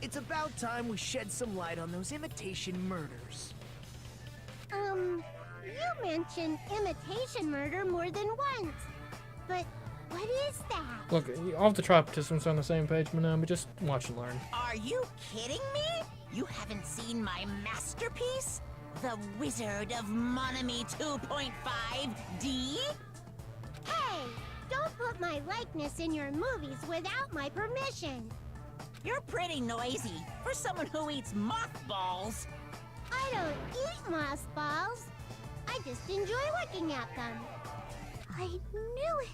It's about time we shed some light on those imitation murders. You mentioned imitation murder more than once. But what is that? Look, all the trial participants are on the same page, Monokuma. Just watch and learn. Are you kidding me? You haven't seen my masterpiece? The Wizard of Monami 2.5D? Hey, don't put my likeness in your movies without my permission. You're pretty noisy for someone who eats mothballs. I don't eat mothballs. I just enjoy looking at them. I knew it!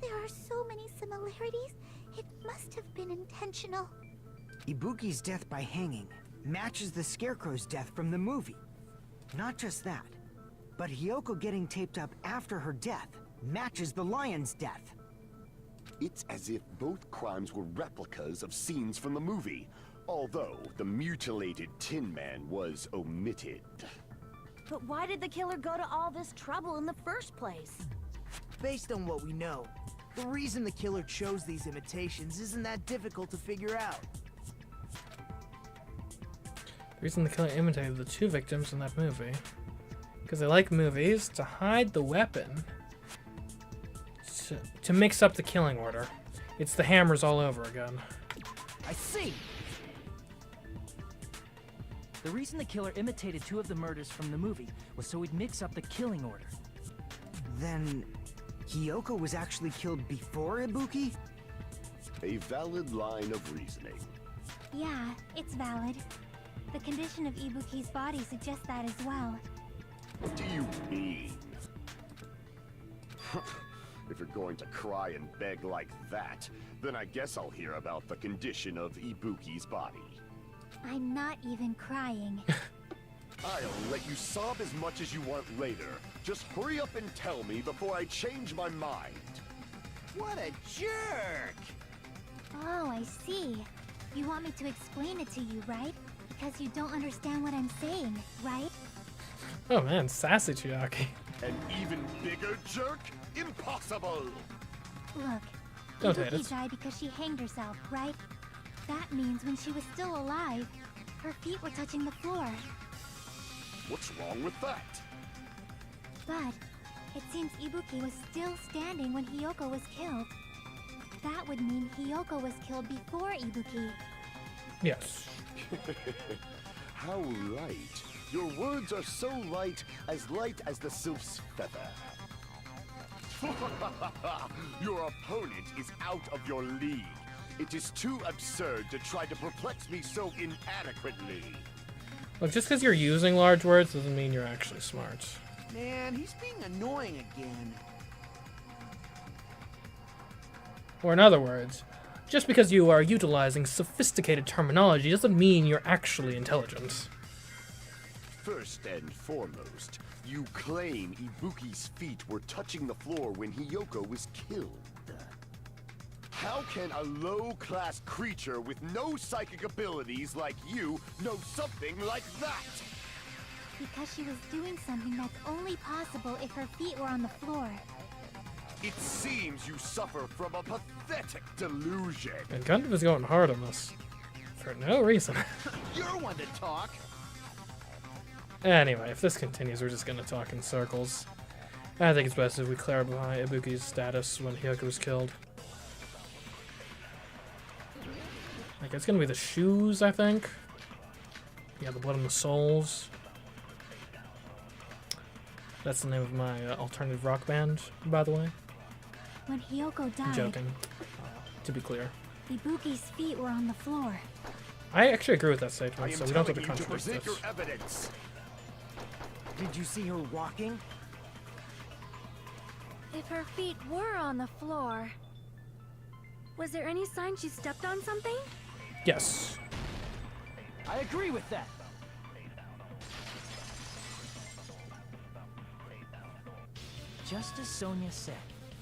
There are so many similarities. It must have been intentional. Ibuki's death by hanging matches the Scarecrow's death from the movie. Not just that, but Hiyoko getting taped up after her death matches the lion's death. It's as if both crimes were replicas of scenes from the movie, although the mutilated Tin Man was omitted. But why did the killer go to all this trouble in the first place? Based on what we know, the reason the killer chose these imitations isn't that difficult to figure out. The reason the killer imitated the two victims in that movie, because they like movies, to hide the weapon, to mix up the killing order. It's the hammers all over again. I see! The reason the killer imitated two of the murders from the movie was so he'd mix up the killing order. Then Hiyoko was actually killed before Ibuki? A valid line of reasoning. Yeah, it's valid. The condition of Ibuki's body suggests that as well. What do you mean? If you're going to cry and beg like that, then I guess I'll hear about the condition of Ibuki's body. I'm not even crying. I'll let you sob as much as you want later. Just hurry up and tell me before I change my mind. What a jerk! Oh, I see. You want me to explain it to you, right? Because you don't understand what I'm saying, right? Oh man, sassy Chiaki. An even bigger jerk? Impossible! Look, Don't hate Ibuki us. died because she hanged herself, right? That means when she was still alive, her feet were touching the floor. What's wrong with that? But it seems Ibuki was still standing when Hiyoko was killed. That would mean Hiyoko was killed before Ibuki. Yes. How light. Your words are so light as the sylph's feather. Your opponent is out of your league. It is too absurd to try to perplex me so inadequately. Look, just because you're using large words doesn't mean you're actually smart. Man, he's being annoying again. Or in other words, just because you are utilizing sophisticated terminology doesn't mean you're actually intelligent. First and foremost, you claim Ibuki's feet were touching the floor when Hiyoko was killed. How can a low-class creature with no psychic abilities like you know something like that? Because she was doing something that's only possible if her feet were on the floor. It seems you suffer from a pathetic delusion. And Gundam is going hard on this. For no reason. You're one to talk. Anyway, if this continues, we're just gonna talk in circles. I think it's best if we clarify Ibuki's status when Hiyoko was killed. Like, it's gonna be the shoes, I think. Yeah, the blood on the soles. That's the name of my alternative rock band, by the way. When Hiyoko died, I'm joking, to be clear. Ibuki's feet were on the floor. I actually agree with that I statement, am so we don't have telling to you to contradict present your this. evidence. Did you see her walking? If her feet were on the floor, was there any sign she stepped on something? Yes. I agree with that. Just as Sonia said,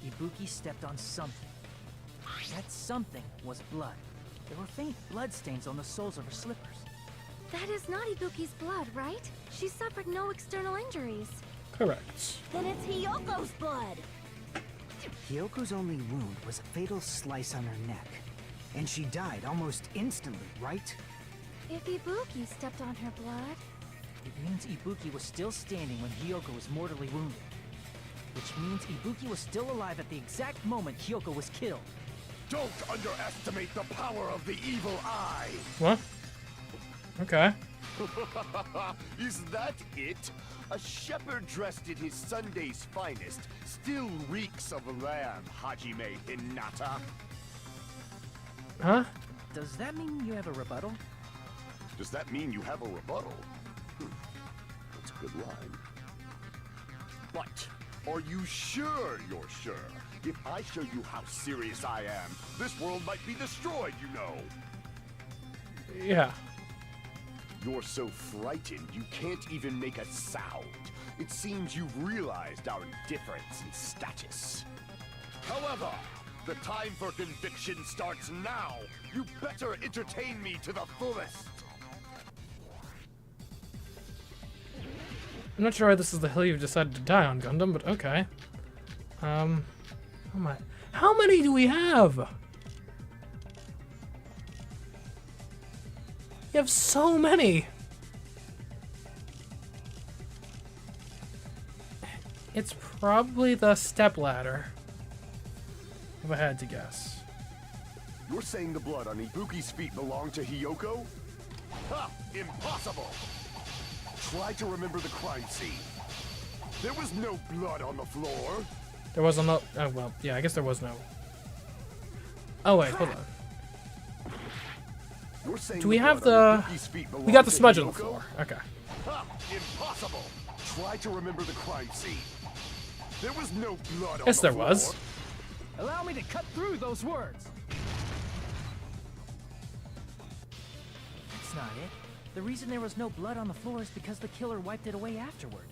Ibuki stepped on something. That something was blood. There were faint blood stains on the soles of her slippers. That is not Ibuki's blood, right? She suffered no external injuries. Correct. Then it's Hiyoko's blood. Hiyoko's only wound was a fatal slice on her neck. And she died almost instantly, right? If Ibuki stepped on her blood, It means Ibuki was still standing when Hyoko was mortally wounded. Which means Ibuki was still alive at the exact moment Hyoko was killed. Don't underestimate the power of the evil eye! What? Okay. Is that it? A shepherd dressed in his Sunday's finest still reeks of lamb, Hajime Hinata. Huh? Does that mean you have a rebuttal? Does that mean you have a rebuttal? That's a good line. But are you sure you're sure? If I show you how serious I am, this world might be destroyed, you know. Yeah. You're so frightened you can't even make a sound. It seems you've realized our difference in status. However, the time for conviction starts now. You better entertain me to the fullest. I'm not sure why this is the hill you've decided to die on, Gundam, but okay. Oh my. How many do we have? You have so many. It's probably the stepladder, if I had to guess. You're saying the blood on Ibuki's feet belonged to Hyoko? Ha! Impossible! Try to remember the crime scene. There was no blood on the floor. There wasn't no. Oh well, yeah, I guess there was no. Oh wait, hold on. You're saying Do we the have blood on the? Ibuki's feet We got belonged the to smudge on the Hyoko? floor. Okay. Ha! Impossible! Try to remember the crime scene. There was no blood on Yes, the there floor. was. Allow me to cut through those words! That's not it. The reason there was no blood on the floor is because the killer wiped it away afterward.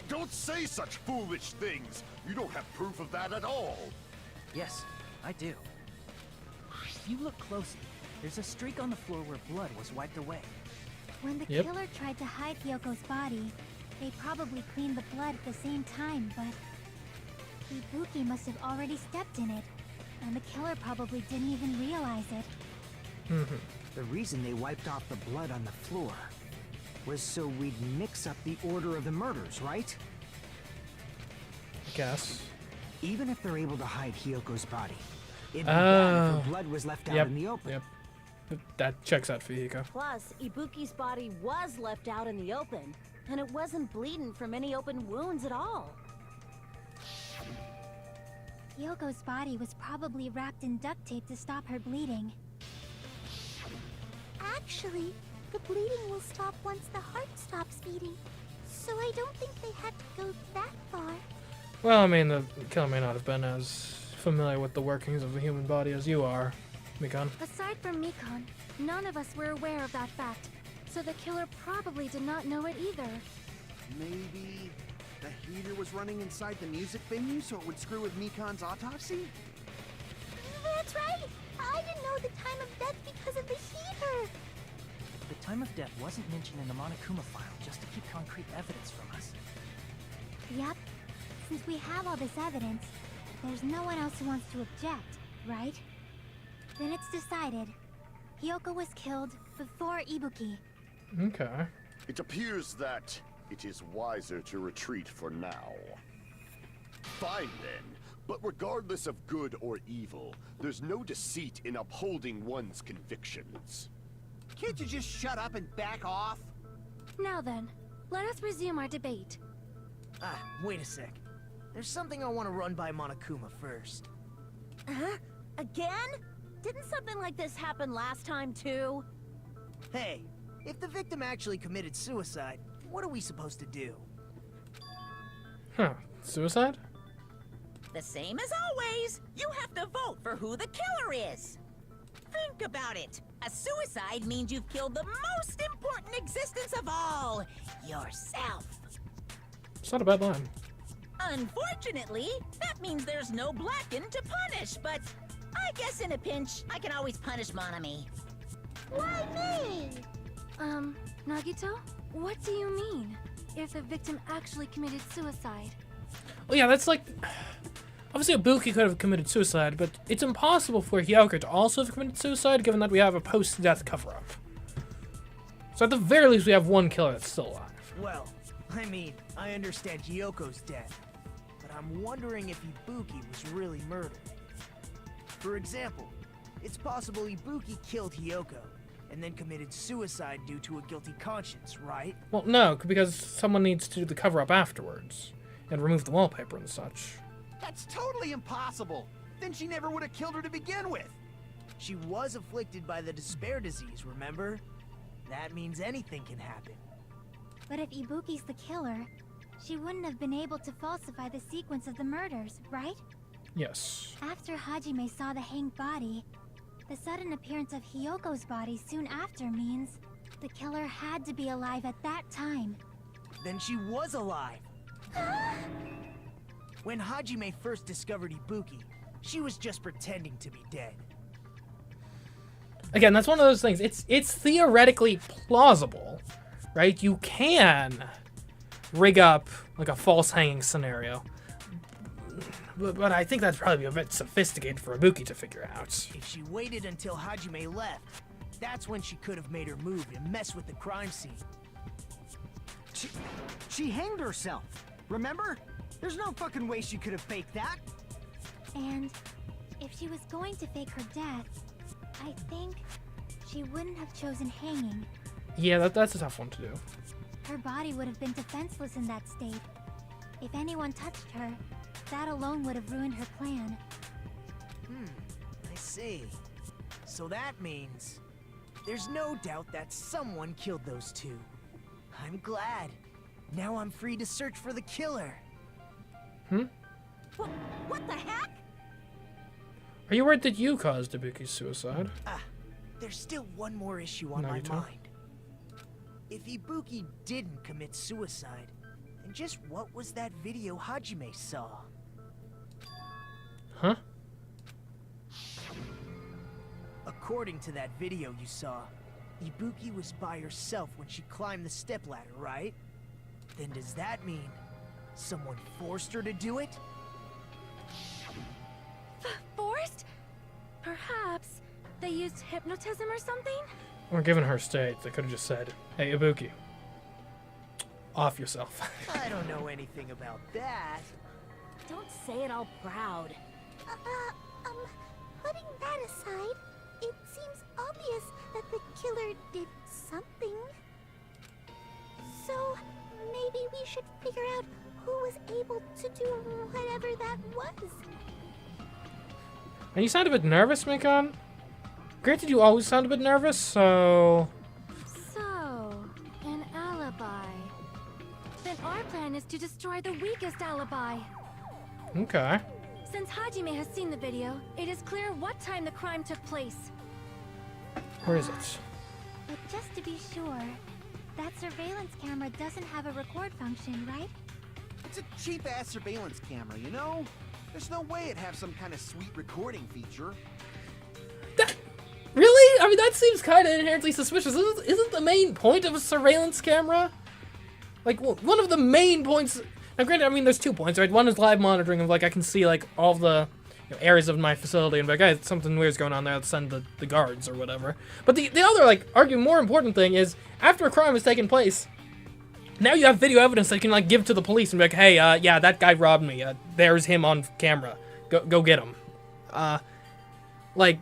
Don't say such foolish things. You don't have proof of that at all. Yes, I do. If you look closely, there's a streak on the floor where blood was wiped away. When the Yep. killer tried to hide Hyoko's body, they probably cleaned the blood at the same time, but Ibuki must have already stepped in it, and the killer probably didn't even realize it. The reason they wiped off the blood on the floor was so we'd mix up the order of the murders, right? I guess. Even if they're able to hide Hyoko's body, it'd be bad if Oh. her blood was left out Yep. in the open. Yep. That checks out for Hiko. Plus, Ibuki's body was left out in the open, and it wasn't bleeding from any open wounds at all. Hyoko's body was probably wrapped in duct tape to stop her bleeding. Actually, the bleeding will stop once the heart stops beating. So I don't think they had to go that far. Well, I mean, the killer may not have been as familiar with the workings of the human body as you are, Mikon. aside from Mikon, none of us were aware of that fact, so the killer probably did not know it either. Maybe the heater was running inside the music venue so it would screw with Mikon's autopsy? That's right! I didn't know the time of death because of the heater! The time of death wasn't mentioned in the Monokuma file just to keep concrete evidence from us. Yep. Since we have all this evidence, there's no one else who wants to object, right? Then it's decided. Hyoko was killed before Ibuki. Okay. It appears that it is wiser to retreat for now. Fine then, but regardless of good or evil, there's no deceit in upholding one's convictions. Can't you just shut up and back off? Now then, let us resume our debate. Wait a sec. There's something I want to run by Monokuma first. Huh? Again? Didn't something like this happen last time too? Hey, if the victim actually committed suicide, what are we supposed to do? Huh. Suicide? The same as always. You have to vote for who the killer is. Think about it. A suicide means you've killed the most important existence of all, yourself. It's not a bad line. Unfortunately, that means there's no Blacken to punish, but I guess in a pinch, I can always punish Monami. Why me? Nagito? What do you mean? If the victim actually committed suicide? Well, yeah, that's like... Obviously, Ibuki could have committed suicide, but it's impossible for Hiyoko to also have committed suicide, given that we have a post-death cover-up. So at the very least, we have one killer that's still alive. Well, I mean, I understand Hyoko's death, but I'm wondering if Ibuki was really murdered. For example, it's possible Ibuki killed Hiyoko, and then committed suicide due to a guilty conscience, right? Well, no, because someone needs to do the cover-up afterwards, and remove the wallpaper and such. That's totally impossible. Then she never would have killed her to begin with. She was afflicted by the despair disease, remember? That means anything can happen. But if Ibuki's the killer, she wouldn't have been able to falsify the sequence of the murders, right? Yes. After Hajime saw the hanged body, the sudden appearance of Hiyoko's body soon after means the killer had to be alive at that time. Then she was alive! When Hajime first discovered Ibuki, she was just pretending to be dead. Again, that's one of those things. It's theoretically plausible, right? You can rig up like a false hanging scenario. But I think that's probably a bit sophisticated for Ibuki to figure out. If she waited until Hajime left, that's when she could have made her move and mess with the crime scene. She hanged herself, remember? There's no fucking way she could have faked that. And if she was going to fake her death, I think she wouldn't have chosen hanging. Yeah, that's a tough one to do. Her body would have been defenseless in that state. If anyone touched her, that alone would have ruined her plan. I see. So that means there's no doubt that someone killed those two. I'm glad. Now I'm free to search for the killer. What the heck? Are you worried that you caused Ibuki's suicide? There's still one more issue on my mind. If Ibuki didn't commit suicide, then just what was that video Hajime saw? Huh? According to that video you saw, Ibuki was by herself when she climbed the stepladder, right? Then does that mean someone forced her to do it? Forced? Perhaps they used hypnotism or something? Or given her state, they could have just said, "Hey, Ibuki, off yourself." I don't know anything about that. Don't say it all proud. Putting that aside, it seems obvious that the killer did something. So, maybe we should figure out who was able to do whatever that was. And you sound a bit nervous, Mikon. Granted, you always sound a bit nervous, so... So, an alibi. Then our plan is to destroy the weakest alibi. Okay. Since Hajime has seen the video, it is clear what time the crime took place. Where is it? But just to be sure, that surveillance camera doesn't have a record function, right? It's a cheap-ass surveillance camera, you know? There's no way it'd have some kind of sweet recording feature. Really? I mean, that seems kind of inherently suspicious. Isn't the main point of a surveillance camera? Like, one of the main points... Now, granted, I mean, there's 2 points, right? One is live monitoring of, like, I can see, like, all the areas of my facility and be like, hey, something weird's going on there, let's send the guards or whatever. But the other, like, arguably more important thing is, after a crime has taken place, now you have video evidence that you can, like, give to the police and be like, hey, yeah, that guy robbed me. There's him on camera. Go get him. Like...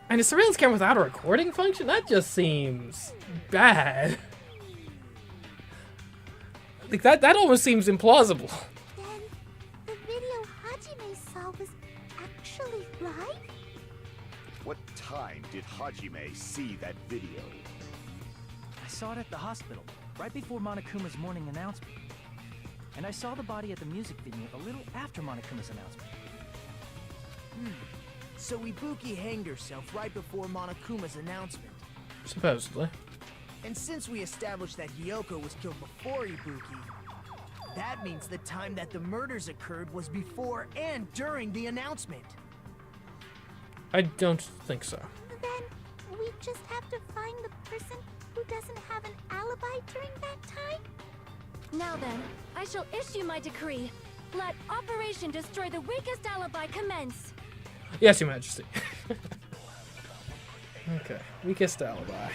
And a surveillance camera without a recording function? That just seems bad. Like, that almost seems implausible. Then, the video Hajime saw was actually live? What time did Hajime see that video? I saw it at the hospital, right before Monokuma's morning announcement. And I saw the body at the music venue a little after Monokuma's announcement. So Ibuki hanged herself right before Monokuma's announcement. Supposedly. And since we established that Hiyoko was killed before Ibuki, that means the time that the murders occurred was before and during the announcement. I don't think so. Then, we just have to find the person who doesn't have an alibi during that time? Now then, I shall issue my decree. Let Operation Destroy the Weakest Alibi commence. Yes, Your Majesty. Okay, weakest alibi.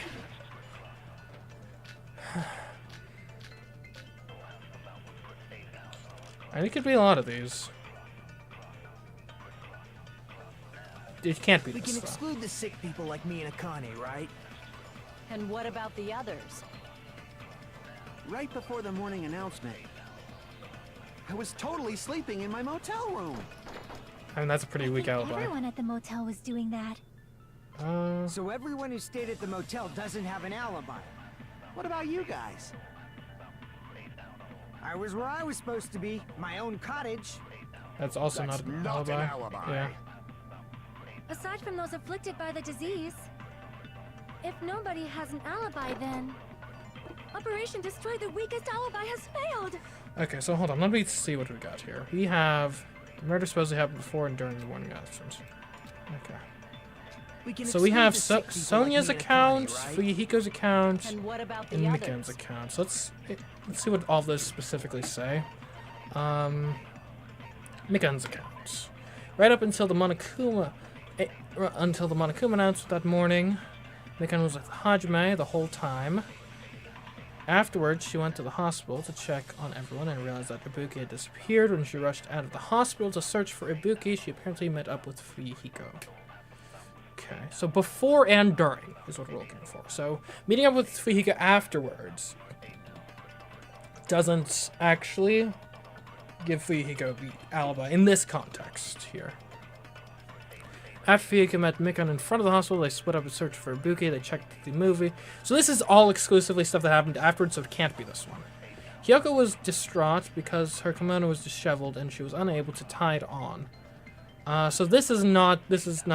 And it could be a lot of these. It can't be We this can though. exclude the sick people like me and Akane, right? And what about the others? Right before the morning announcement, I was totally sleeping in my motel room. I mean, that's a pretty weak think alibi. everyone at the motel was doing that. So everyone who stayed at the motel doesn't have an alibi. What about you guys? I was where I was supposed to be, my own cottage. That's also That's not an not alibi. an alibi. Yeah. Aside from those afflicted by the disease, if nobody has an alibi, then Operation Destroy the Weakest Alibi has failed. Okay, so hold on. Let me see what we got here. We have murder supposedly happened before and during the morning absence. Okay. We can So we exclude have the sick people Sonia's like me and account, Akane, right? Fuyuhiko's account, And what about and the Mikan's others? account. So let's see what all those specifically say. Mikan's account. Right up until the Monokuma announcement that morning, Mikan was with Hajime the whole time. Afterwards, she went to the hospital to check on everyone and realized that Ibuki had disappeared. When she rushed out of the hospital to search for Ibuki, she apparently met up with Fuyuhiko. Okay, so before and during is what we're looking for. So meeting up with Fuyuhiko afterwards doesn't actually give Fuyuhiko the alibi in this context here. After Fuyuhiko met Mikan in front of the hospital, they split up and searched for Ibuki. They checked the movie. So this is all exclusively stuff that happened afterwards, so it can't be this one. Hyoko was distraught because her kimono was disheveled and she was unable to tie it on. So this is not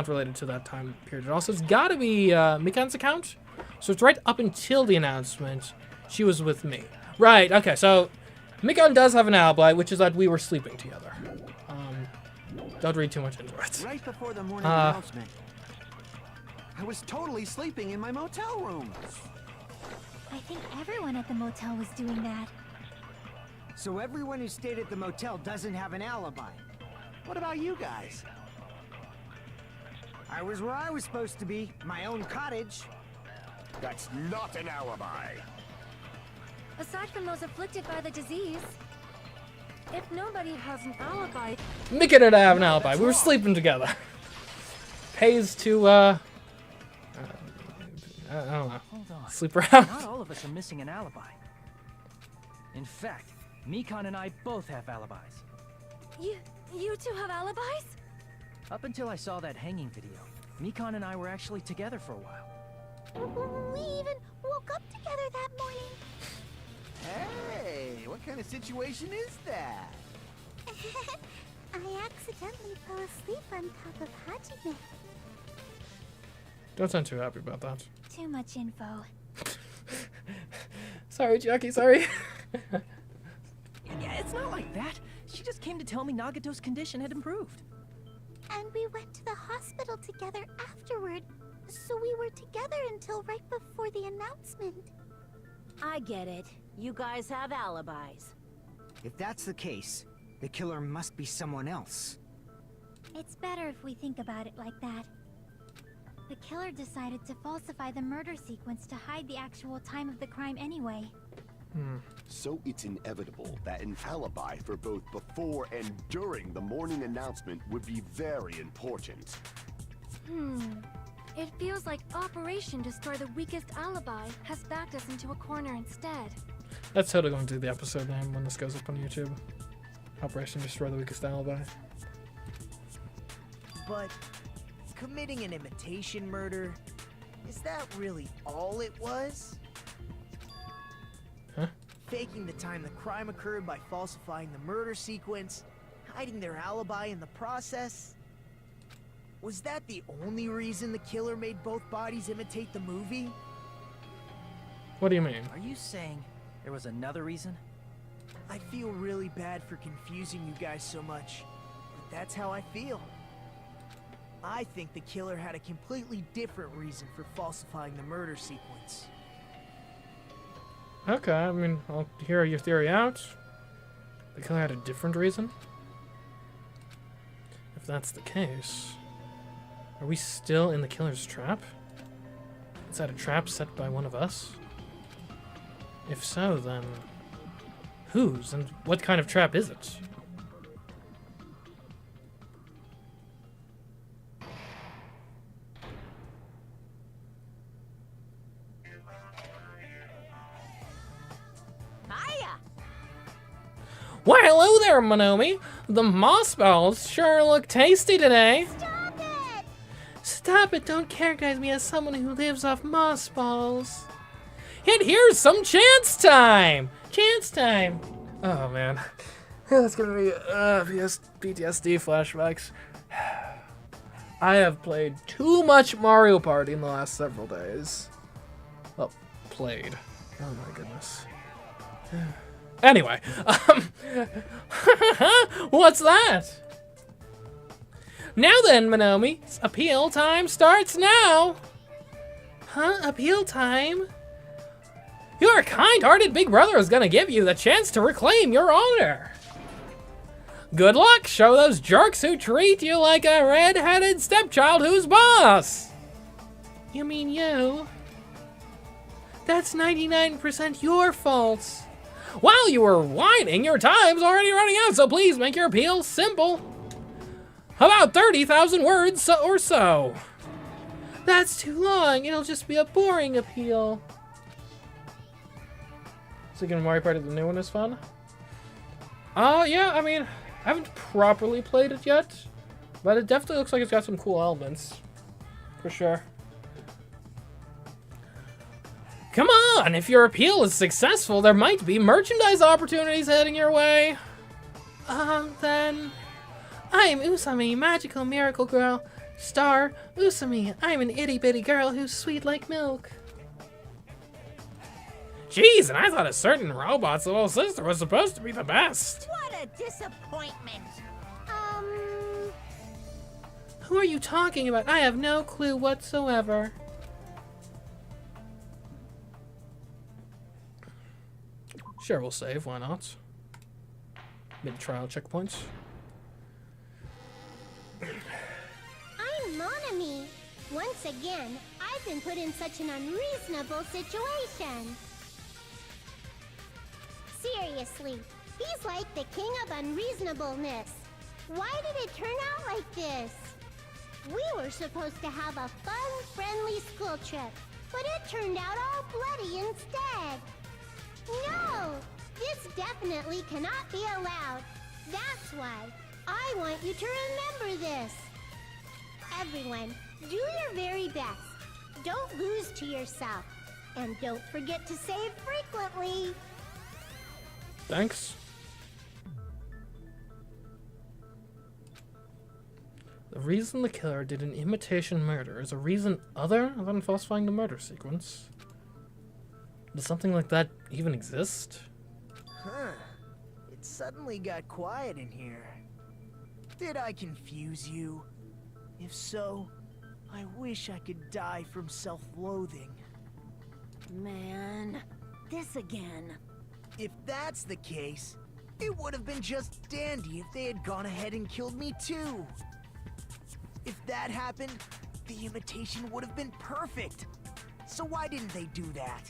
related to that time period at all. So it's got to be Mikan's account. So it's right up until the announcement. She was with me. Right. Okay. So Mikan does have an alibi, which is that we were sleeping together. Don't read too much into it. Right before the morning announcement, I was totally sleeping in my motel room. I think everyone at the motel was doing that. So everyone who stayed at the motel doesn't have an alibi. What about you guys? I was where I was supposed to be, my own cottage. That's not an alibi. Aside from those afflicted by the disease, if nobody has an alibi, Mikan and I have an alibi. We were sleeping together. Pays to, I don't know. Hold on. Sleep around. Not all of us are missing an alibi. In fact, Mikan and I both have alibis. you two have alibis? Up until I saw that hanging video, Mikan and I were actually together for a while. We even woke up together that morning. Hey, what kind of situation is that? I accidentally fell asleep on top of Hajime. Don't sound too happy about that. Too much info. Sorry, Jackie, sorry. Yeah, it's not like that. She just came to tell me Nagato's condition had improved. And we went to the hospital together afterward. So we were together until right before the announcement. I get it. You guys have alibis. If that's the case, the killer must be someone else. It's better if we think about it like that. The killer decided to falsify the murder sequence to hide the actual time of the crime anyway. So it's inevitable that an alibi for both before and during the morning announcement would be very important. It feels like Operation Destroy the Weakest Alibi has backed us into a corner instead. That's totally going to be the episode name when this goes up on YouTube. Operation Destroy the Weakest Alibi. But committing an imitation murder, is that really all it was? Huh? Faking the time the crime occurred by falsifying the murder sequence, hiding their alibi in the process? Was that the only reason the killer made both bodies imitate the movie? What do you mean? Are you saying there was another reason? I feel really bad for confusing you guys so much, but that's how I feel. I think the killer had a completely different reason for falsifying the murder sequence. Okay, I mean, I'll hear your theory out. The killer had a different reason? If that's the case, are we still in the killer's trap? Is that a trap set by one of us? If so, then whose and what kind of trap is it? Why, hello there, Monomi. The moss balls sure look tasty today. Stop it! Stop it, don't characterize me as someone who lives off moss balls. And here's some chance time! Chance time! Oh man. That's gonna be PTSD flashbacks. I have played too much Mario Party in the last several days. Well, played. Oh my goodness. Anyway, what's that? Now then, Monomi, appeal time starts now. Huh? Appeal time? Your kind-hearted big brother is gonna give you the chance to reclaim your honor. Good luck, show those jerks who treat you like a red-headed stepchild who's boss. You mean you? That's 99% your fault. While you were whining, your time's already running out, so please make your appeal simple. About 30,000 words or so. That's too long. It'll just be a boring appeal. So again, Mario Party, the new one is fun? Yeah, I mean, I haven't properly played it yet, but it definitely looks like it's got some cool elements. For sure. Come on, if your appeal is successful, there might be merchandise opportunities heading your way. Then... I am Usami, magical miracle girl. Star Usami, I'm an itty-bitty girl who's sweet like milk. Jeez, and I thought a certain robot's little sister was supposed to be the best. What a disappointment. Who are you talking about? I have no clue whatsoever. Sure, we'll save. Why not? Mid-trial checkpoints. I'm Monami. Once again, I've been put in such an unreasonable situation. Seriously, he's like the king of unreasonableness. Why did it turn out like this? We were supposed to have a fun, friendly school trip, but it turned out all bloody instead. No! This definitely cannot be allowed. That's why I want you to remember this. Everyone, do your very best. Don't lose to yourself. And don't forget to save frequently. Thanks. The reason the killer did an imitation murder is a reason other than falsifying the murder sequence. Does something like that even exist? Huh. It suddenly got quiet in here. Did I confuse you? If so, I wish I could die from self-loathing. Man, this again. If that's the case, it would have been just dandy if they had gone ahead and killed me too. If that happened, the imitation would have been perfect. So why didn't they do that?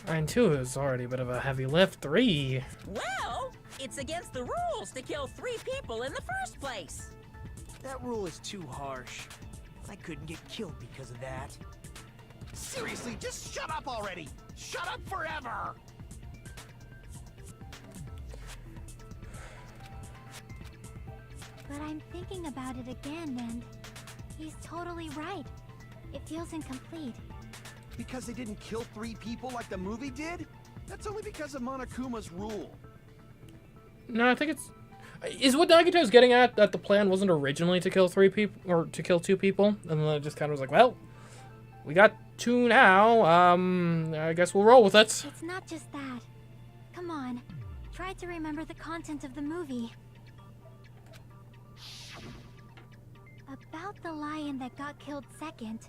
And 2 is already a bit of a heavy lift. 3. Well, it's against the rules to kill 3 people in the first place. That rule is too harsh. I couldn't get killed because of that. Seriously, just shut up already! Shut up forever! But I'm thinking about it again, and he's totally right. It feels incomplete. Because they didn't kill 3 people like the movie did? That's only because of Monokuma's rule. No, I think it's... Is what Nagito is getting at that the plan wasn't originally to kill 3 people, or to kill 2 people, and then it just kind of was like, well, we got 2 now, I guess we'll roll with it. It's not just that. Come on, try to remember the content of the movie. About the lion that got killed second.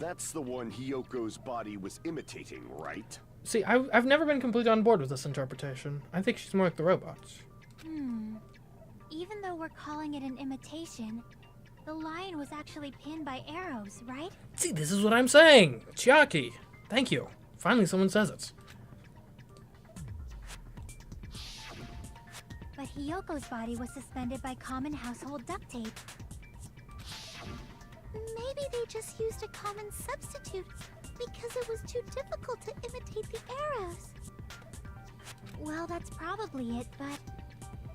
That's the one Hyoko's body was imitating, right? See, I've never been completely on board with this interpretation. I think she's more like the robots. Even though we're calling it an imitation, the lion was actually pinned by arrows, right? See, this is what I'm saying. Chiaki. Thank you. Finally someone says it. But Hiyoko's body was suspended by common household duct tape. Maybe they just used a common substitute because it was too difficult to imitate the arrows. Well, that's probably it, but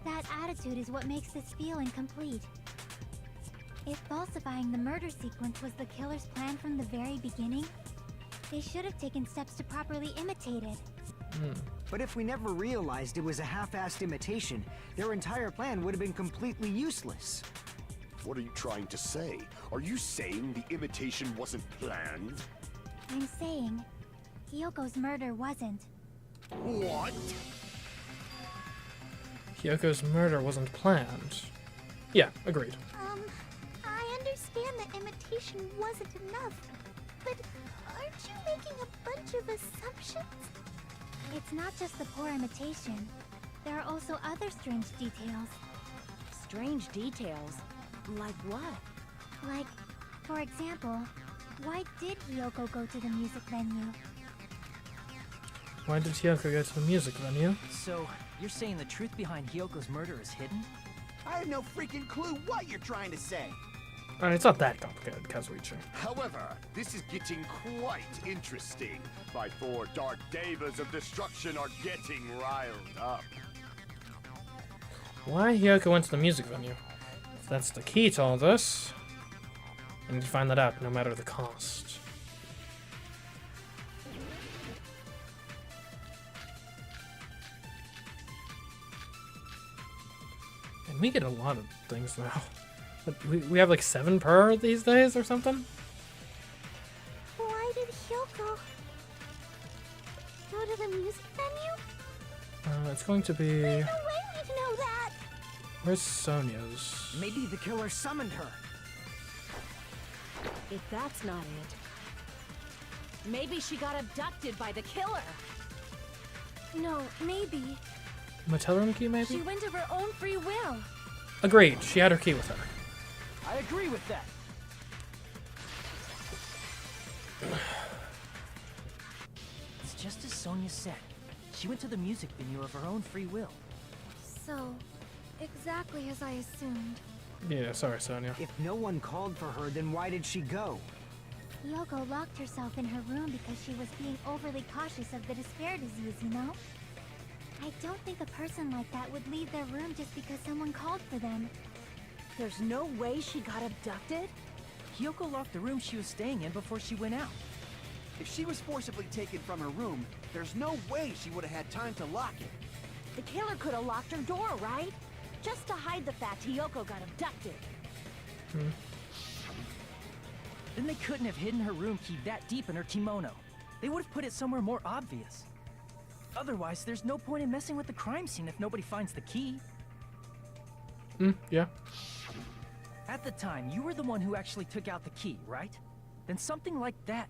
that attitude is what makes this feel incomplete. If falsifying the murder sequence was the killer's plan from the very beginning, they should have taken steps to properly imitate it. But if we never realized it was a half-assed imitation, their entire plan would have been completely useless. What are you trying to say? Are you saying the imitation wasn't planned? I'm saying, Hiyoko's murder wasn't. What? Hyoko's murder wasn't planned. Yeah, agreed. I understand that imitation wasn't enough, but aren't you making a bunch of assumptions? It's not just the poor imitation. There are also other strange details. Strange details? Like what? Like, for example, why did Hiyoko go to the music venue? Why did Hyoko go to the music venue? So, you're saying the truth behind Hyoko's murder is hidden? I have no freaking clue what you're trying to say. Alright, it's not that complicated, Kazuichi. However, this is getting quite interesting. My 4 dark devas of destruction are getting riled up. Why Hyoko went to the music venue? If that's the key to all this, I need to find that out, no matter the cost. And we get a lot of things now. We have like 7 per these days or something? Why did Hiyoko go to the music venue? It's going to be... There's no way we'd know that! Where's Sonya's? Maybe the killer summoned her. If that's not it, maybe she got abducted by the killer. No, maybe. Motel room key, maybe? She went of her own free will. Agreed. She had her key with her. I agree with that. It's just as Sonia said. She went to the music venue of her own free will. So, exactly as I assumed. Yeah, sorry, Sonya. If no one called for her, then why did she go? Hiyoko locked herself in her room because she was being overly cautious of the despair disease, you know? I don't think a person like that would leave their room just because someone called for them. There's no way she got abducted? Hiyoko locked the room she was staying in before she went out. If she was forcibly taken from her room, there's no way she would have had time to lock it. The killer could have locked her door, right? Just to hide the fact Hiyoko got abducted. Then they couldn't have hidden her room key that deep in her kimono. They would have put it somewhere more obvious. Otherwise, there's no point in messing with the crime scene if nobody finds the key. Yeah. At the time, you were the one who actually took out the key, right? Then something like that.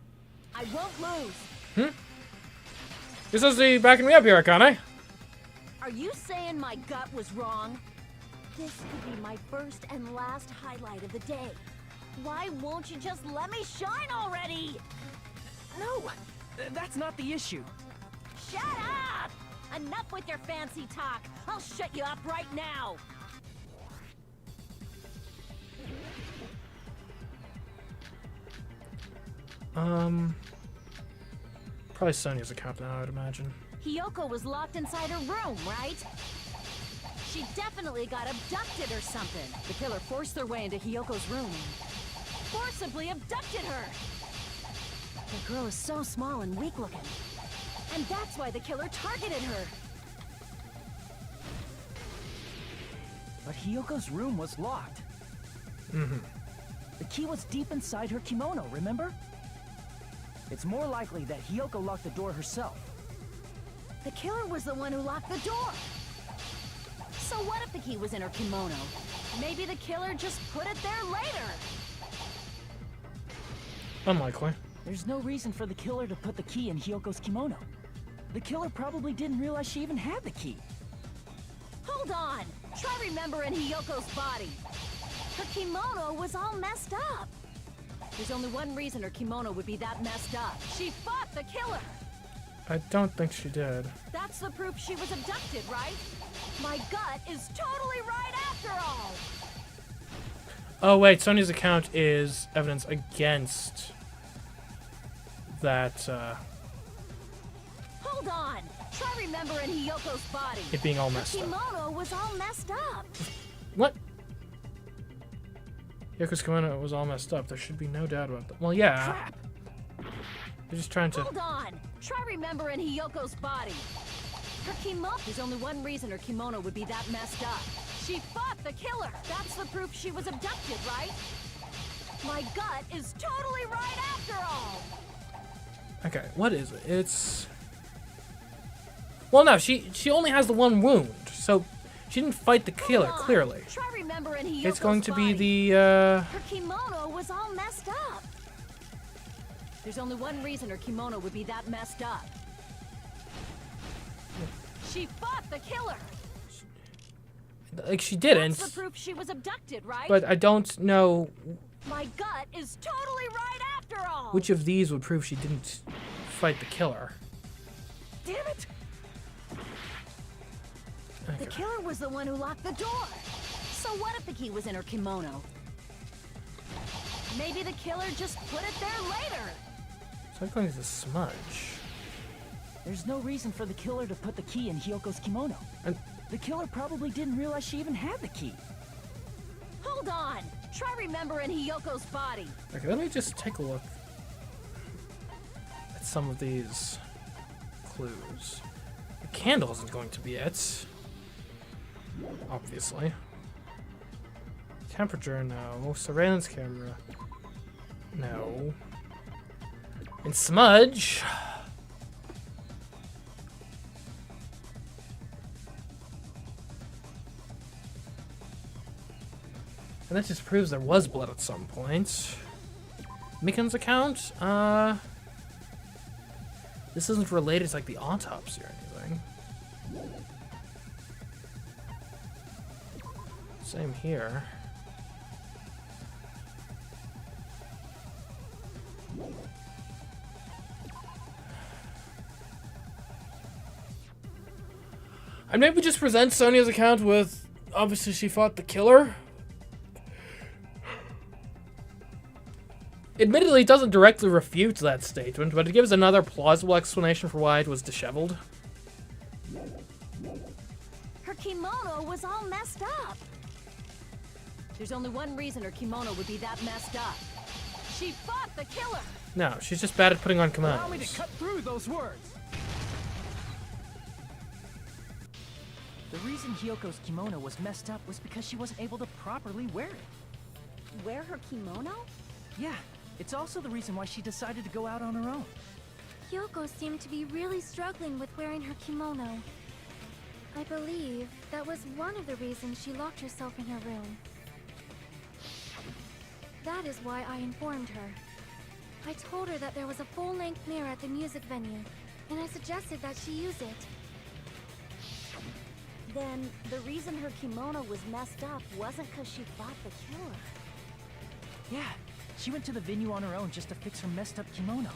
I won't lose. You're supposed to be backing me up here, Akane. Are you saying my gut was wrong? This could be my first and last highlight of the day. Why won't you just let me shine already? No, that's not the issue. Shut up! Enough with your fancy talk. I'll shut you up right now. Probably Sonya's account now, I would imagine. Hiyoko was locked inside her room, right? She definitely got abducted or something. The killer forced their way into Hiyoko's room and forcibly abducted her. The girl is so small and weak-looking. And that's why the killer targeted her. But Hiyoko's room was locked. The key was deep inside her kimono, remember? It's more likely that Hiyoko locked the door herself. The killer was the one who locked the door. So what if the key was in her kimono? Maybe the killer just put it there later. Unlikely. There's no reason for the killer to put the key in Hiyoko's kimono. The killer probably didn't realize she even had the key. Hold on! Try remembering Hiyoko's body. Her kimono was all messed up. There's only one reason her kimono would be that messed up. She fought the killer! I don't think she did. That's the proof she was abducted, right? My gut is totally right after all! Oh wait, Sonya's account is evidence against that, Hold on! Try remembering Hiyoko's body. it being all messed Her up. kimono was all messed up. What? Yoko's kimono was all messed up. There should be no doubt about that. Well, yeah. Crap! They're just trying to... Hold on! Try remembering Hiyoko's body. Her kimono... There's only one reason her kimono would be that messed up. She fought the killer! That's the proof she was abducted, right? My gut is totally right after all! Okay, what is it? It's... Well, no, she only has the one wound, so she didn't fight the killer, Hold on. clearly. Try remembering Hiyoko's It's going to be body. the, Her kimono was all messed up. There's only one reason her kimono would be that messed up. She fought the killer! Like, she didn't, That's the proof she was abducted, right? but I don't know My gut is totally right after all! which of these would prove she didn't fight the killer. Damn it! The Okay. killer was the one who locked the door. So what if the key was in her kimono? Maybe the killer just put it there later. So I'm going to smudge. There's no reason for the killer to put the key in Hiyoko's kimono. And The killer probably didn't realize she even had the key. Hold on. Try remembering Hiyoko's body. okay, let me just take a look at some of these clues. The candle isn't going to be it. Obviously. Temperature, no. Surveillance camera, no. And smudge. And that just proves there was blood at some point. Mikan's account? This isn't related to like the autopsy or anything. Same here. And maybe just present Sonya's account with, obviously she fought the killer. Admittedly, it doesn't directly refute that statement, but it gives another plausible explanation for why it was disheveled. Her kimono was all messed up. There's only one reason her kimono would be that messed up. She fought the killer. No, she's just bad at putting on Allow me to kimonos. cut through those words. The reason Hiyoko's kimono was messed up was because she wasn't able to properly wear it. Wear her kimono? Yeah, it's also the reason why she decided to go out on her own. Yoko seemed to be really struggling with wearing her kimono. I believe that was one of the reasons she locked herself in her room. That is why I informed her. I told her that there was a full-length mirror at the music venue, and I suggested that she use it. Then the reason her kimono was messed up wasn't because she fought the killer. Yeah, she went to the venue on her own just to fix her messed up kimono.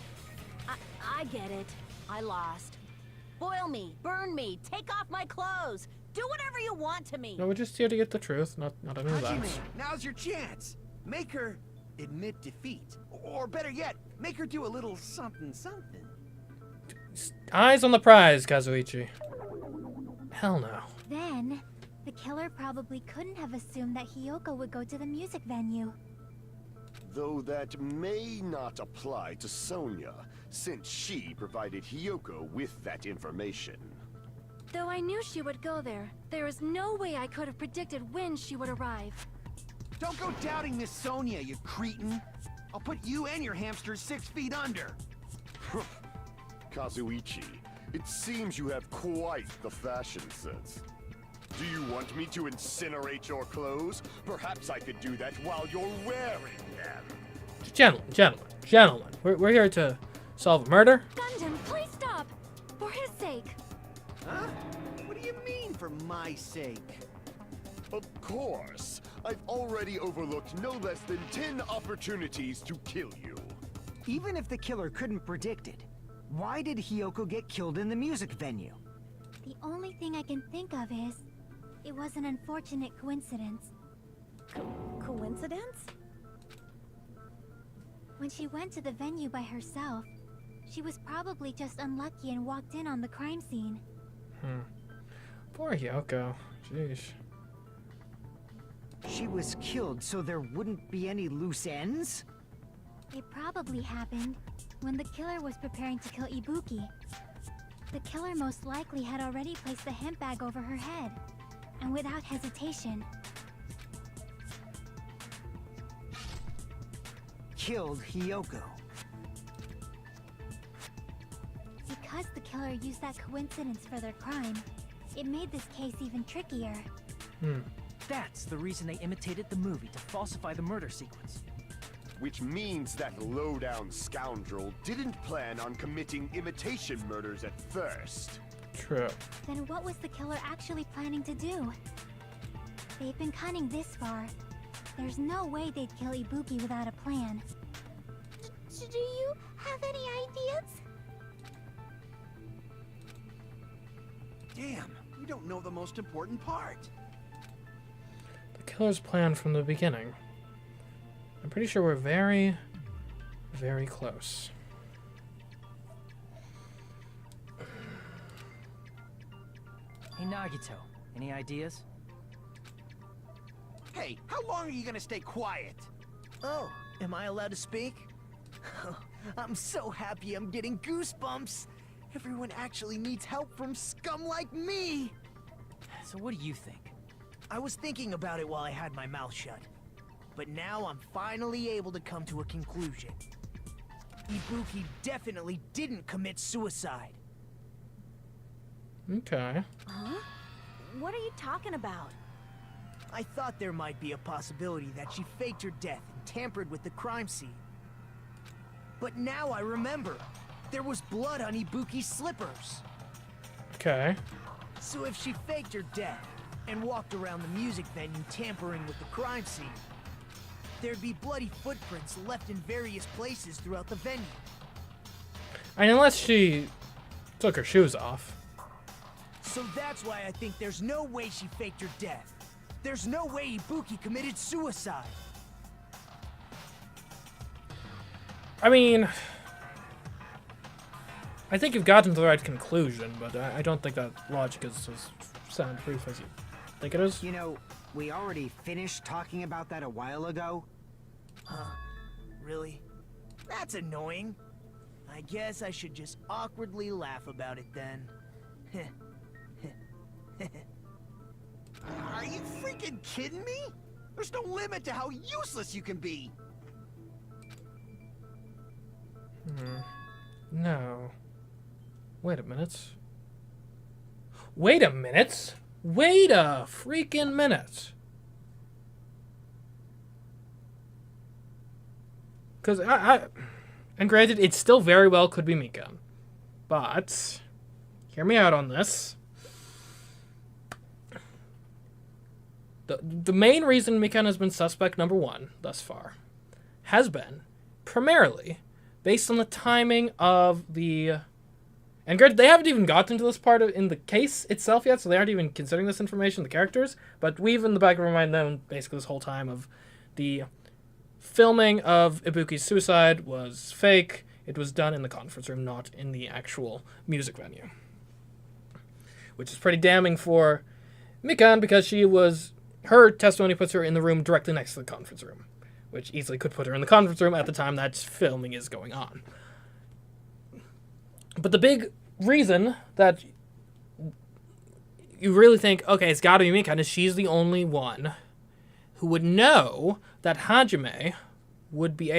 I get it. I lost. Boil me, burn me, take off my clothes. Do whatever you want to me. No, we're just here to get the truth, not any of that. Hajime, now's your chance. Make her admit defeat. Or better yet, make her do a little something something. Eyes on the prize, Kazuichi. Hell no. Then, the killer probably couldn't have assumed that Hiyoko would go to the music venue. Though that may not apply to Sonya, since she provided Hiyoko with that information. Though I knew she would go there, there is no way I could have predicted when she would arrive. Don't go doubting Miss Sonya, you cretin. I'll put you and your hamsters 6 feet under. Kazuichi, it seems you have quite the fashion sense. Do you want me to incinerate your clothes? Perhaps I could do that while you're wearing them. Gentlemen. We're here to solve a murder. Gundam, please stop! For his sake. my sake. Of course. I've already overlooked no less than 10 opportunities to kill you. Even if the killer couldn't predict it, why did Hiyoko get killed in the music venue? The only thing I can think of is, it was an unfortunate coincidence. Coincidence? When she went to the venue by herself, she was probably just unlucky and walked in on the crime scene. Poor Hiyoko. Jeez. She was killed so there wouldn't be any loose ends? It probably happened when the killer was preparing to kill Ibuki. The killer most likely had already placed the hemp bag over her head, and without hesitation, Killed Hiyoko. because the killer used that coincidence for their crime, it made this case even trickier. That's the reason they imitated the movie to falsify the murder sequence. Which means that low-down scoundrel didn't plan on committing imitation murders at first. True. Then what was the killer actually planning to do? They've been cunning this far. There's no way they'd kill Ibuki without a plan. Do you have any ideas? Damn, we don't know the most important part. The killer's plan from the beginning. I'm pretty sure we're very, very close. Hey Nagito, any ideas? Hey, how long are you gonna stay quiet? Oh, am I allowed to speak? I'm so happy I'm getting goosebumps. Everyone actually needs help from scum like me. So what do you think? I was thinking about it while I had my mouth shut. But now I'm finally able to come to a conclusion. Ibuki definitely didn't commit suicide. Okay. Huh? What are you talking about? I thought there might be a possibility that she faked her death and tampered with the crime scene. But now I remember. There was blood on Ibuki's slippers. Okay. So if she faked her death and walked around the music venue tampering with the crime scene, there'd be bloody footprints left in various places throughout the venue. And unless she took her shoes off. So that's why I think there's no way she faked her death. There's no way Ibuki committed suicide. I mean, I think you've gotten to the right conclusion, but I don't think that logic is as soundproof as you think it is. You know, we already finished talking about that a while ago. Huh? Really? That's annoying. I guess I should just awkwardly laugh about it then. Are you freaking kidding me? There's no limit to how useless you can be. No. Wait a minute. Wait a minute. Wait a freaking minute. Because and granted, it still very well could be Mika. But, hear me out on this. The main reason Mikan has been suspect number one thus far has been primarily based on the timing of the... And granted, they haven't even gotten to this part in the case itself yet, so they aren't even considering this information, the characters. But we've, in the back of our mind, known basically this whole time of the filming of Ibuki's suicide was fake. It was done in the conference room, not in the actual music venue. Which is pretty damning for Mikan, because her testimony puts her in the room directly next to the conference room, which easily could put her in the conference room at the time that filming is going on. But the big reason that you really think, okay, it's gotta be Mikan, is she's the only one who would know that Hajime would be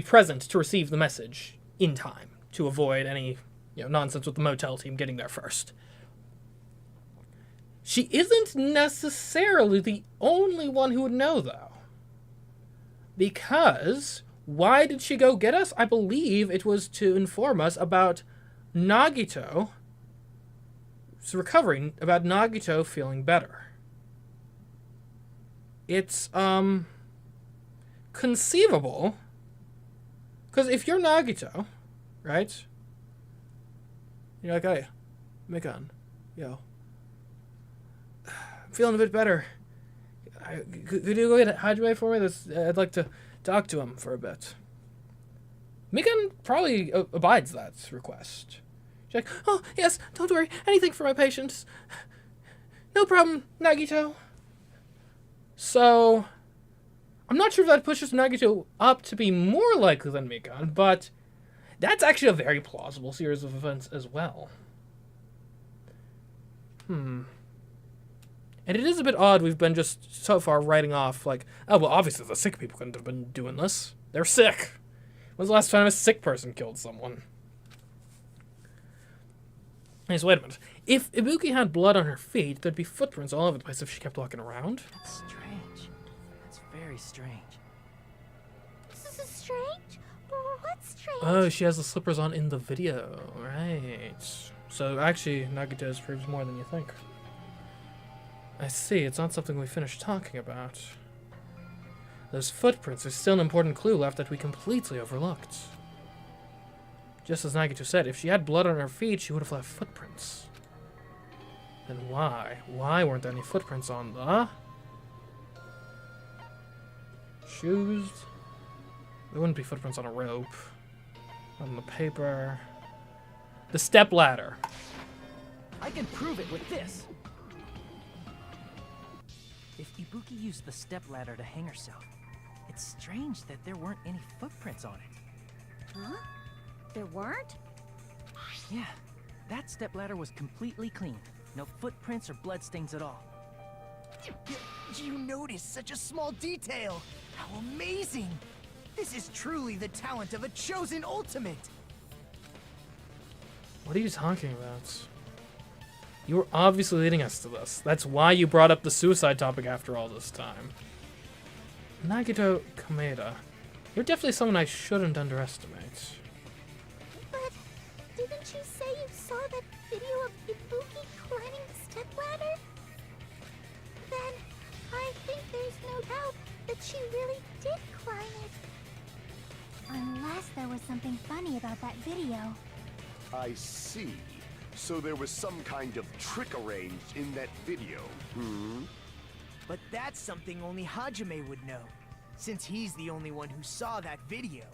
present to receive the message in time to avoid any nonsense with the motel team getting there first. She isn't necessarily the only one who would know, though. Because Why did she go get us? I believe it was to inform us about Nagito. It's recovering, about Nagito feeling better. It's, conceivable. Because if you're Nagito, right? You're like, hey, Mikan, yo. I'm feeling a bit better. Could you go get Hajime for me? I'd like to talk to him for a bit. Mikan probably abides that request. She's like, oh, yes, don't worry. Anything for my patients. No problem, Nagito. So, I'm not sure if that pushes Nagito up to be more likely than Mikan, but that's actually a very plausible series of events as well. And it is a bit odd we've been just so far writing off, like, oh, well, obviously the sick people couldn't have been doing this. They're sick. When's the last time a sick person killed someone? Anyways, wait a minute. If Ibuki had blood on her feet, there'd be footprints all over the place if she kept walking around. That's strange. That's very strange. This is strange? What's strange? Oh, she has the slippers on in the video. Right. So, actually, Nagito's proves more than you think. I see. It's not something we finished talking about. Those footprints, there's still an important clue left that we completely overlooked. Just as Nagito said, if she had blood on her feet, she would have left footprints. Then why? Why weren't there any footprints on the shoes? There wouldn't be footprints on a rope. On the paper. The step ladder. I can prove it with this. If Ibuki used the stepladder to hang herself, it's strange that there weren't any footprints on it. Huh? There weren't? Yeah, that stepladder was completely clean. No footprints or bloodstains at all. You noticed such a small detail. How amazing! This is truly the talent of a chosen ultimate. What are you talking about? You were obviously leading us to this. That's why you brought up the suicide topic after all this time. Nagito Kameda. You're definitely someone I shouldn't underestimate. But didn't you say you saw that video of Ibuki climbing the stepladder? Then I think there's no doubt that she really did climb it. Unless there was something funny about that video. I see. So there was some kind of trick arranged in that video, But that's something only Hajime would know, since he's the only one who saw that video.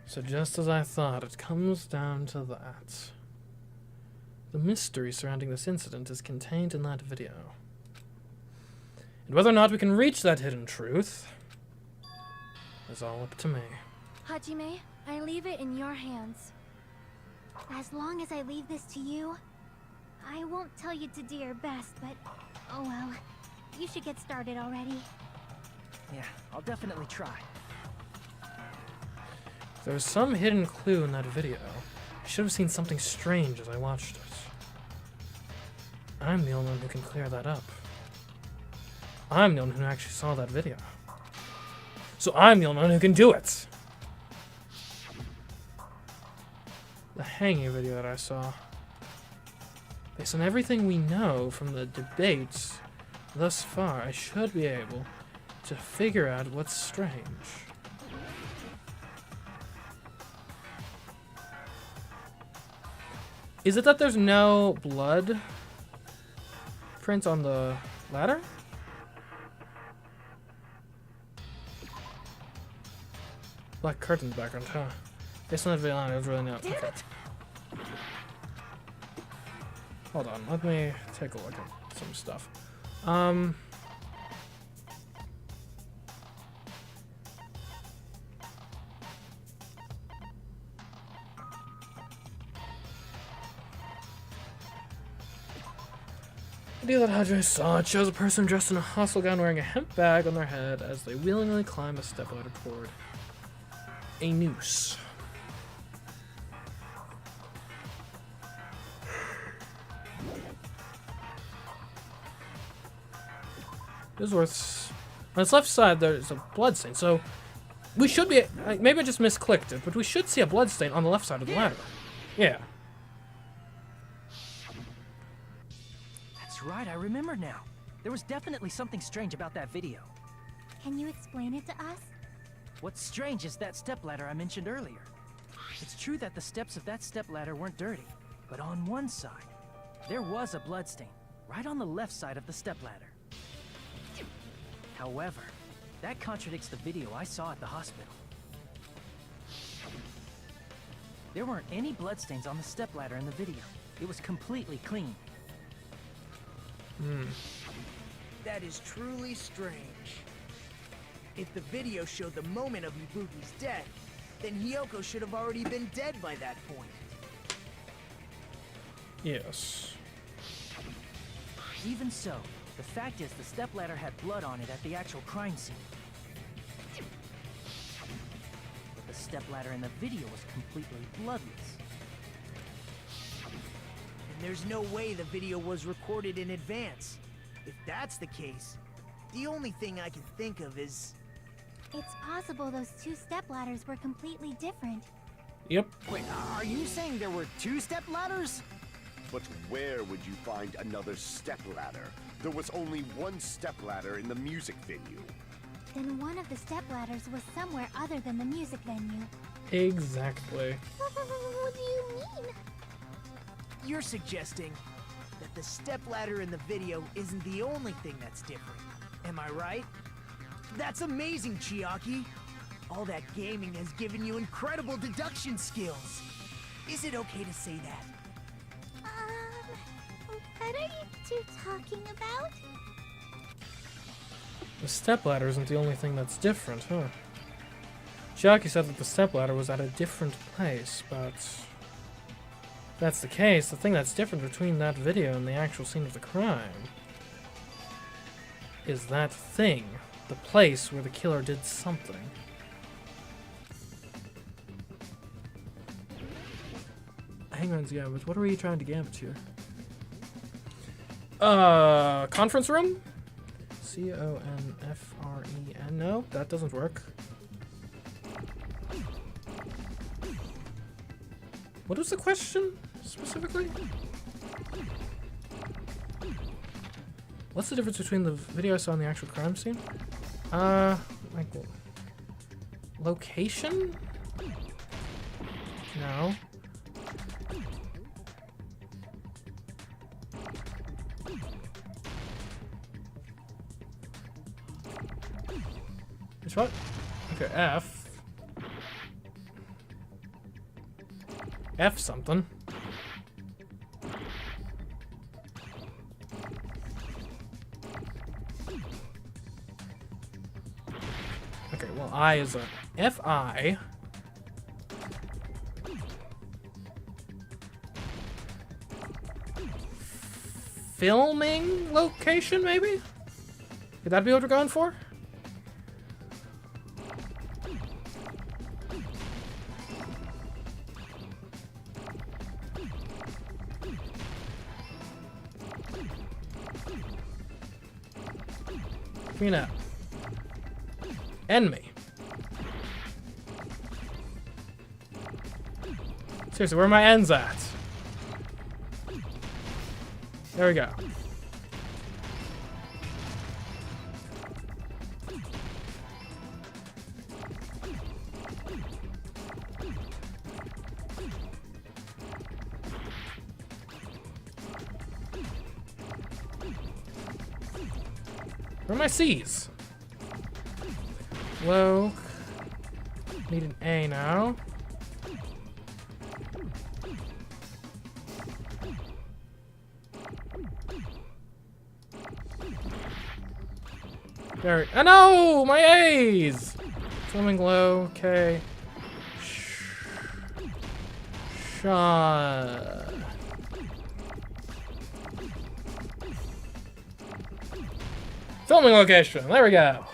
So just as I thought, it comes down to that. The mystery surrounding this incident is contained in that video. And whether or not we can reach that hidden truth is all up to me. Hajime, I leave it in your hands. As long as I leave this to you, I won't tell you to do your best, but oh well. You should get started already. Yeah, I'll definitely try. There was some hidden clue in that video. I should have seen something strange as I watched it. I'm the only one who can clear that up. I'm the only one who actually saw that video. So I'm the only one who can do it! The hanging video that I saw. Based on everything we know from the debates thus far, I should be able to figure out what's strange. Is it that there's no blood prints on the ladder? Black curtains background, huh? Based on that video, I was really not. Okay. Hold on, let me take a look at some stuff. The video that Hajime saw, it shows a person dressed in a hustle gown wearing a hemp bag on their head as they willingly climb a stepladder toward a noose. This worth. On its left side, there's a blood stain. So, we should be... maybe I just misclicked it, but we should see a bloodstain on the left side of the ladder. Yeah. That's right, I remember now. There was definitely something strange about that video. Can you explain it to us? What's strange is that stepladder I mentioned earlier. It's true that the steps of that stepladder weren't dirty, but on one side, there was a bloodstain, right on the left side of the stepladder. However, that contradicts the video I saw at the hospital. There weren't any bloodstains on the stepladder in the video. It was completely clean. That is truly strange. If the video showed the moment of Ibuki's death, then Hiyoko should have already been dead by that point. Yes. Even so, the fact is the stepladder had blood on it at the actual crime scene. But the stepladder in the video was completely bloodless. And there's no way the video was recorded in advance. If that's the case, the only thing I can think of is... It's possible those two stepladders were completely different. Yep. Wait, are you saying there were 2 stepladders? But where would you find another stepladder? There was only one stepladder in the music venue. Then one of the stepladders was somewhere other than the music venue. Exactly. What do you mean? You're suggesting that the stepladder in the video isn't the only thing that's different. Am I right? That's amazing, Chiaki. All that gaming has given you incredible deduction skills. Is it okay to say that? What are you two talking about? The stepladder isn't the only thing that's different, huh? Chiaki said that the stepladder was at a different place, but... if that's the case, the thing that's different between that video and the actual scene of the crime is that thing. The place where the killer did something. Hangman's Gambit. What are we trying to gambit here? Conference room? C-O-N-F-R-E-N. No, that doesn't work. What was the question, specifically? What's the difference between the video I saw and the actual crime scene? Like... location? No. Which what? Okay, F. F something. Okay, well, I is a F-I. Filming location, maybe? Could that be what we're going for? You know. Enemy. Seriously, where are my ends at? There we go. Where are my C's? Low. Need an A now. There. Oh no! My A's! Swimming low. Okay. Shot. Filming location. There we go.